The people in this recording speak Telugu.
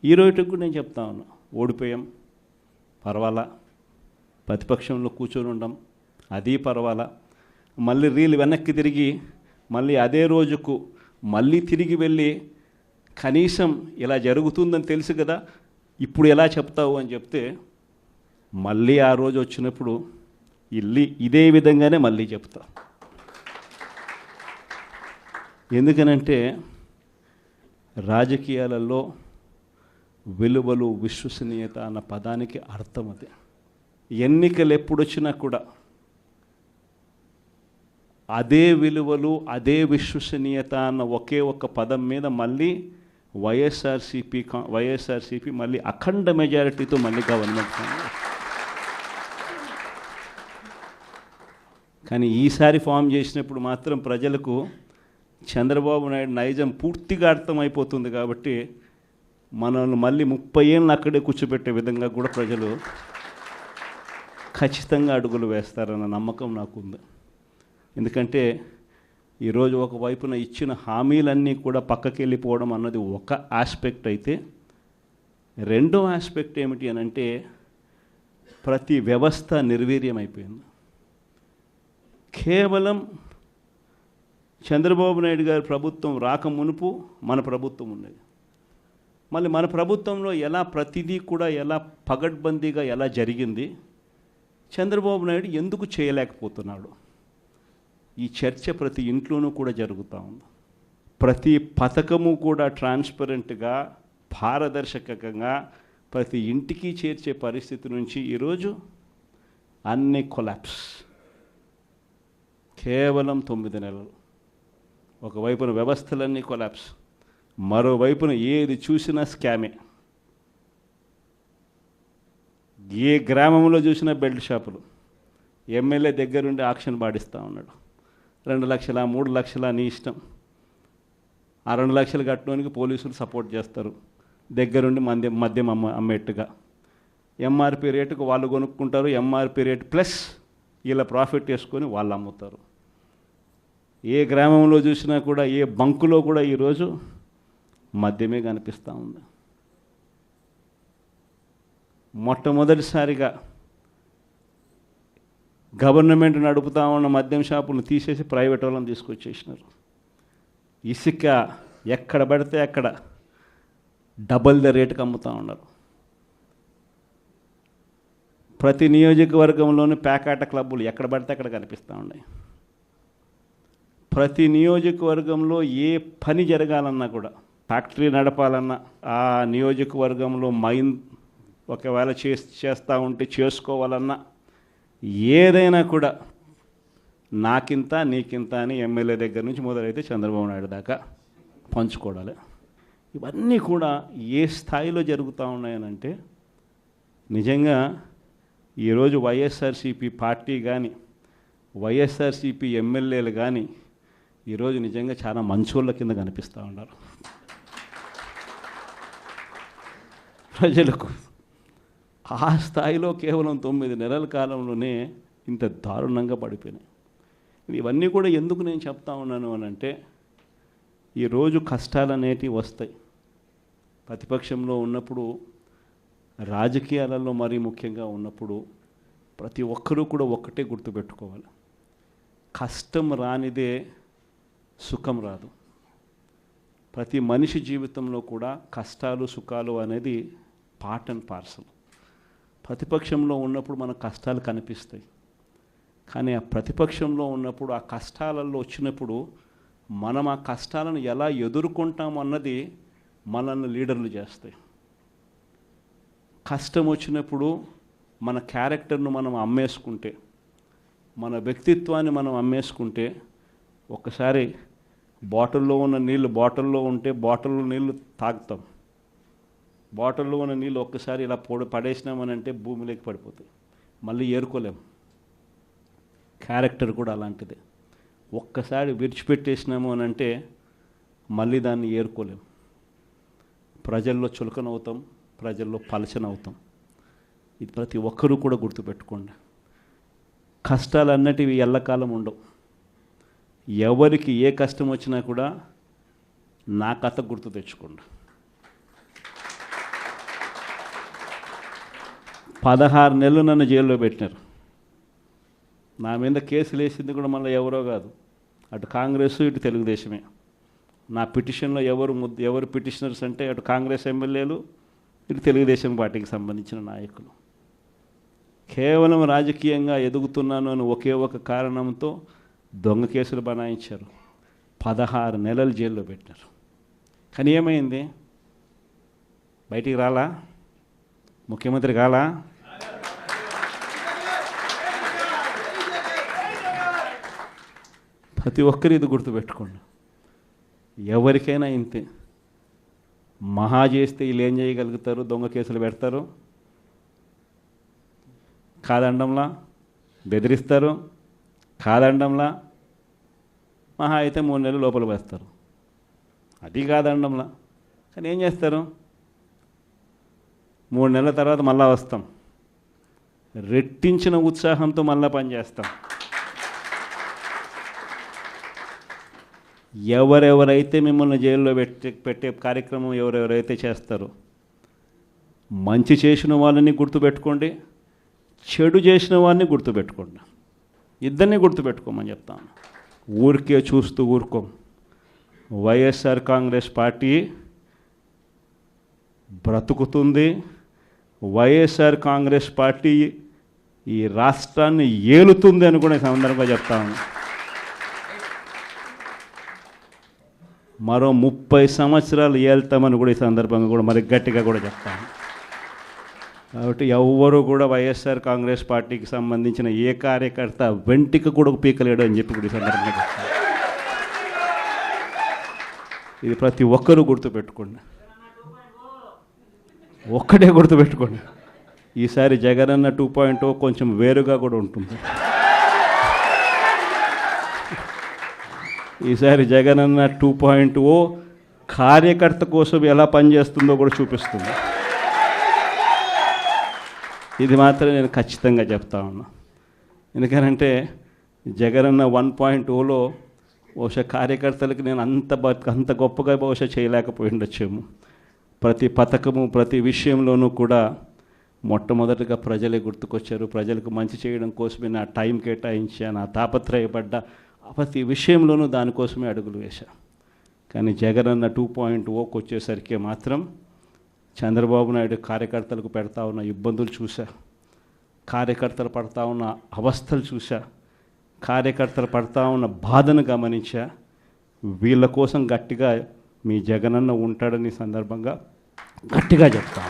ఈ రోజుకి కూడా నేను చెప్తా ఉన్నా, ఓడిపోయాం పర్వాలా, ప్రతిపక్షంలో కూర్చొని ఉండం అది పర్వాలా, మళ్ళీ రీలు వెనక్కి తిరిగి మళ్ళీ అదే రోజుకు మళ్ళీ తిరిగి వెళ్ళి కనీసం ఇలా జరుగుతుందని తెలుసు కదా ఇప్పుడు ఎలా చెప్తావు అని చెప్తే మళ్ళీ ఆ రోజు వచ్చినప్పుడు ఇదే విధంగానే మళ్ళీ చెప్తా. ఎందుకనంటే రాజకీయాలలో విలువలు విశ్వసనీయత అన్న పదానికి అర్థం అది. ఎన్నికలు ఎప్పుడొచ్చినా కూడా అదే విలువలు అదే విశ్వసనీయత అన్న ఒకే ఒక పదం మీద మళ్ళీ వైఎస్ఆర్సీపీ మళ్ళీ అఖండ మెజారిటీతో మళ్ళీ గవర్నమెంట్. కానీ ఈసారి ఫామ్ చేసినప్పుడు మాత్రం ప్రజలకు చంద్రబాబు నాయుడు నైజం పూర్తిగా అర్థమైపోతుంది కాబట్టి మనల్ని మళ్ళీ 30 ఏళ్ళు అక్కడే కూర్చోబెట్టే విధంగా కూడా ప్రజలు ఖచ్చితంగా అడుగులు వేస్తారన్న నమ్మకం నాకుంది. ఎందుకంటే ఈరోజు ఒకవైపున ఇచ్చిన హామీలన్నీ కూడా పక్కకి వెళ్ళిపోవడం అన్నది ఒక ఆస్పెక్ట్ అయితే, రెండో ఆస్పెక్ట్ ఏమిటి అని అంటే ప్రతి వ్యవస్థ నిర్వీర్యం అయిపోయింది. కేవలం చంద్రబాబు నాయుడు గారి ప్రభుత్వం రాక మునుపు మన ప్రభుత్వం ఉండేది. మళ్ళీ మన ప్రభుత్వంలో ఎలా ప్రతిదీ కూడా ఎలా పగడ్బందీగా ఎలా జరిగింది, చంద్రబాబు నాయుడు ఎందుకు చేయలేకపోతున్నాడు, ఈ చర్చ ప్రతి ఇంట్లోనూ కూడా జరుగుతూ ఉంది. ప్రతి పథకము కూడా ట్రాన్స్పరెంట్గా పారదర్శకంగా ప్రతి ఇంటికి చేర్చే పరిస్థితి నుంచి ఈరోజు అన్ని కొలాప్స్. కేవలం 9 నెలలు. ఒకవైపున వ్యవస్థలన్నీ కొలాప్స్, మరోవైపున ఏది చూసినా స్కామే. ఏ గ్రామంలో చూసినా బెల్ట్ షాపులు. ఎమ్మెల్యే దగ్గరుండి ఆక్షన్ పాడిస్తూ ఉన్నాడు. 2 లక్షల 3 లక్షల నీ ఇష్టం. ఆ 2 లక్షలు కట్టడానికి పోలీసులు సపోర్ట్ చేస్తారు, దగ్గరుండి మద్యం అమ్మేట్టుగా. ఎంఆర్పి రేటుకు వాళ్ళు కొనుక్కుంటారు, ఎంఆర్పి రేటు ప్లస్ ఇలా ప్రాఫిట్ వేసుకొని వాళ్ళు అమ్ముతారు. ఏ గ్రామంలో చూసినా కూడా ఏ బంకులో కూడా ఈరోజు మద్యమే కనిపిస్తూ ఉంది. మొట్టమొదటిసారిగా గవర్నమెంట్ నడుపుతా ఉన్న మద్యం షాపులను తీసేసి ప్రైవేట్ వాళ్ళని తీసుకొచ్చేసినారు. ఇసుక ఎక్కడ పడితే అక్కడ డబల్ ద రేటుకి అమ్ముతూ ఉన్నారు. ప్రతి నియోజకవర్గంలోని పేకాట క్లబ్బులు ఎక్కడ పడితే అక్కడ కనిపిస్తూ ఉన్నాయి. ప్రతి నియోజకవర్గంలో ఏ పని జరగాలన్నా కూడా, ఫ్యాక్టరీ నడపాలన్నా, ఆ నియోజకవర్గంలో మైన్ ఒకవేళ చేస్తూ ఉంటే చేసుకోవాలన్నా, ఏదైనా కూడా నాకింత నీకింత అని ఎమ్మెల్యే దగ్గర నుంచి మొదలైతే చంద్రబాబు నాయుడు దాకా పంచుకోవడాలి. ఇవన్నీ కూడా ఏ స్థాయిలో జరుగుతూ ఉన్నాయనంటే నిజంగా ఈరోజు వైఎస్ఆర్సీపీ పార్టీ కానీ వైఎస్ఆర్సీపీ ఎమ్మెల్యేలు కానీ ఈరోజు నిజంగా చాలా మంచోళ్ళ కింద కనిపిస్తూ ఉన్నారు ప్రజలకు. ఆ స్థాయిలో కేవలం 9 నెలల కాలంలోనే ఇంత దారుణంగా పడిపోయినాయి. ఇవన్నీ కూడా ఎందుకు నేను చెప్తా ఉన్నాను అని అంటే, ఈరోజు కష్టాలు అనేటివి వస్తాయి. ప్రతిపక్షంలో ఉన్నప్పుడు, రాజకీయాలలో మరీ ముఖ్యంగా ఉన్నప్పుడు ప్రతి ఒక్కరూ కూడా ఒక్కటే గుర్తుపెట్టుకోవాలి, కష్టం రానిదే సుఖం రాదు. ప్రతి మనిషి జీవితంలో కూడా కష్టాలు సుఖాలు అనేది పార్ట్ అండ్ పార్సల్. ప్రతిపక్షంలో ఉన్నప్పుడు మనకు కష్టాలు కనిపిస్తాయి, కానీ ఆ ప్రతిపక్షంలో ఉన్నప్పుడు ఆ కష్టాలలో వచ్చినప్పుడు మనం ఆ కష్టాలను ఎలా ఎదుర్కొంటాం అన్నది మనల్ని లీడర్లు చేస్తాయి. కష్టం వచ్చినప్పుడు మన క్యారెక్టర్ను మనం అమ్మేసుకుంటే, మన వ్యక్తిత్వాన్ని మనం అమ్మేసుకుంటే, ఒక్కసారి బాటిల్లో ఉన్న నీళ్ళు బాటిల్లో ఉంటే బాటిల్లో నీళ్ళు తాగుతాం. బాటిల్లో ఉన్న నీళ్ళు ఒక్కసారి ఇలా పడేసినామని అంటే భూమిలోకి పడిపోతాయి, మళ్ళీ ఏరుకోలేం. క్యారెక్టర్ కూడా అలాంటిదే. ఒక్కసారి విడిచిపెట్టేసినాము అని అంటే మళ్ళీ దాన్ని ఏరుకోలేం. ప్రజల్లో చులకనవుతాం, ప్రజల్లో పలచనవుతాం. ఇది ప్రతి ఒక్కరూ కూడా గుర్తుపెట్టుకోండి. కష్టాలు అన్నటివి ఎల్లకాలం ఉండవు. ఎవరికి ఏ కష్టం వచ్చినా కూడా నా కథ గుర్తు తెచ్చుకోండి. 16 నెలలు నన్ను జైల్లో పెట్టినారు. నా మీద కేసులు వేసింది కూడా మళ్ళీ ఎవరో కాదు, అటు కాంగ్రెస్ ఇటు తెలుగుదేశమే. నా పిటిషన్లో ఎవరు పిటిషనర్స్ అంటే అటు కాంగ్రెస్ ఎమ్మెల్యేలు ఇటు తెలుగుదేశం పార్టీకి సంబంధించిన నాయకులు. కేవలం రాజకీయంగా ఎదుగుతున్నాను అని ఒకే ఒక కారణంతో దొంగ కేసులు బనాయించారు. 16 నెలలు జైల్లో పెట్టినారు. కానీ ఏమైంది? బయటికి రాలా? ముఖ్యమంత్రి కాలా? ప్రతి ఒక్కరు ఇది గుర్తుపెట్టుకోండి. ఎవరికైనా ఇంతే. మహా చేస్తే వీళ్ళు ఏం చేయగలుగుతారు? దొంగ కేసులు పెడతారు, కాదండంలా బెదిరిస్తారు, కాదండంలా మహా అయితే 3 నెలలు లోపల వేస్తారు, అది కాదండంలా. కానీ ఏం చేస్తారు? 3 నెలల తర్వాత మళ్ళా వస్తాం, రెట్టించిన ఉత్సాహంతో మళ్ళా పనిచేస్తాం. ఎవరెవరైతే మిమ్మల్ని జైల్లో పెట్టే కార్యక్రమం ఎవరెవరైతే చేస్తారో, మంచి చేసిన వాళ్ళని గుర్తుపెట్టుకోండి, చెడు చేసిన వాడిని గుర్తుపెట్టుకోండి. ఇద్దరిని గుర్తుపెట్టుకోమని చెప్తాను. ఊరికే చూస్తూ ఊరుకోం. వైఎస్ఆర్ కాంగ్రెస్ పార్టీ బ్రతుకుతుంది. వైఎస్ఆర్ కాంగ్రెస్ పార్టీ ఈ రాష్ట్రాన్ని ఏలుతుంది అని కూడా ఈ సందర్భంగా చెప్తాను. మరో 30 సంవత్సరాలు ఏళ్తామని కూడా ఈ సందర్భంగా కూడా మరి గట్టిగా కూడా చెప్తాను. కాబట్టి ఎవ్వరూ కూడా వైఎస్ఆర్ కాంగ్రెస్ పార్టీకి సంబంధించిన ఏ కార్యకర్త వెంటికి కూడా పీకలేడు అని చెప్పి కూడా ఈ సందర్భంగా చెప్తాను. ఇది ప్రతి ఒక్కరూ గుర్తుపెట్టుకోండి. ఒక్కటే గుర్తుపెట్టుకోండి, ఈసారి జగనన్న 2.0 కొంచెం వేరుగా కూడా ఉంటుంది. ఈసారి జగనన్న 2.0 కార్యకర్త కోసం ఎలా పనిచేస్తుందో కూడా చూపిస్తుంది. ఇది మాత్రం నేను ఖచ్చితంగా చెప్తా ఉన్నా. ఎందుకనంటే జగనన్న 1.0లో బహుశా కార్యకర్తలకి నేను అంత గొప్పగా బహుశా చేయలేకపోయి ఉండొచ్చేమో. ప్రతి పథకము ప్రతి విషయంలోనూ కూడా మొట్టమొదటిగా ప్రజలే గుర్తుకొచ్చారు. ప్రజలకు మంచి చేయడం కోసమే నా టైం కేటాయించా, నా తాపత్రయపడ్డా, ప్రతి విషయంలోనూ దానికోసమే అడుగులు వేశా. కానీ జగనన్న 2.0కి వచ్చేసరికి మాత్రం చంద్రబాబు నాయుడు కార్యకర్తలకు పెడతా ఉన్న ఇబ్బందులు చూసా, కార్యకర్తలు పడతా ఉన్న అవస్థలు చూసా, కార్యకర్తలు పడతా ఉన్న బాధను గమనించా. వీళ్ళ కోసం గట్టిగా మీ జగనన్న ఉంటాడని సందర్భంగా గట్టిగా చెప్తా.